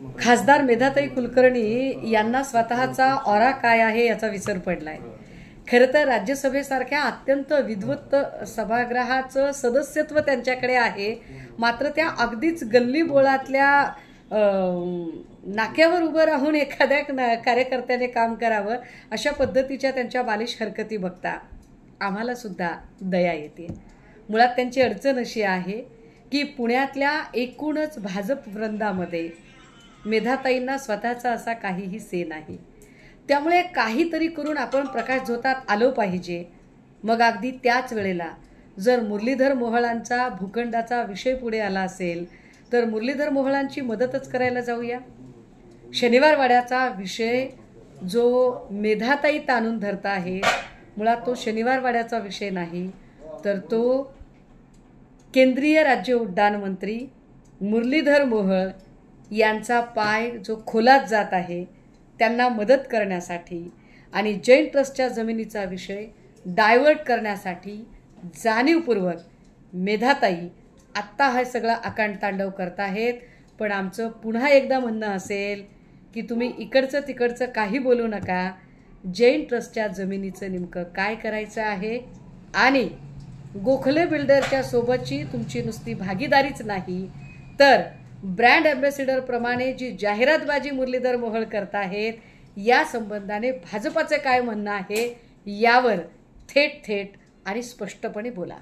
खासदार मेधाताई कुलकर्णी यांना स्वतःचा ऑरा काय आहे याचा विसर पडलाय। खरं तर राज्यसभेसारख्या अत्यंत विद्वत सभागृहाचं सदस्यत्व त्यांच्याकडे आहे, मात्र त्या अगदीच गल्ली बोळातल्या नाक्यावर उभं राहून एखाद्या कार्यकर्त्याने काम करावं अशा पद्धतीच्या त्यांच्या बालिश हरकती बघता आम्हाला सुद्धा दया येते। मुळात त्यांची अडचण अशी आहे की पुण्यातल्या एकूणच भाजप वृंदामध्ये मेधाताईंना स्वतःचा असा काहीही से नाही। त्यामुळे काहीतरी करून आपण प्रकाश झोतात आलो पाहिजे। मग अगदी त्याच वेळेला जर मुरलीधर मोहोळांचा भूखंडाचा विषय पुढे आला असेल तर मुरलीधर मोहोळांची मदतच करायला जाऊया। शनिवार वाड्याचा विषय जो मेधाताई ताणून धरत आहे, मुळात तो शनिवार वाड्याचा विषय नाही, तर तो केंद्रीय राज्य उड्डाण मंत्री मुरलीधर मोहोळ यांचा पाय जो खोलात जात आहे त्यांना मदत करण्यासाठी आणि जैन ट्रस्टच्या जमिनीचा विषय डायव्हर्ट करण्यासाठी जाणीवपूर्वक मेधाताई आत्ता हा सगळा आकांडतांडव करत आहेत। पण आमचं पुन्हा एकदा म्हणणं असेल की तुम्ही इकडचं तिकडचं काही बोलू नका। जैन ट्रस्टच्या जमिनीचं नेमकं काय करायचं आहे आणि गोखले बिल्डरच्या सोबतची तुमची नुसती भागीदारीच नाही तर ब्रँड अँबॅसिडर प्रमाणे जी जाहिरातबाजी मुरलीधर मोहोळ करत आहेत या संबंधाने भाजपाचे काय म्हणणं आहे यावर थेट आणि स्पष्टपणे बोला।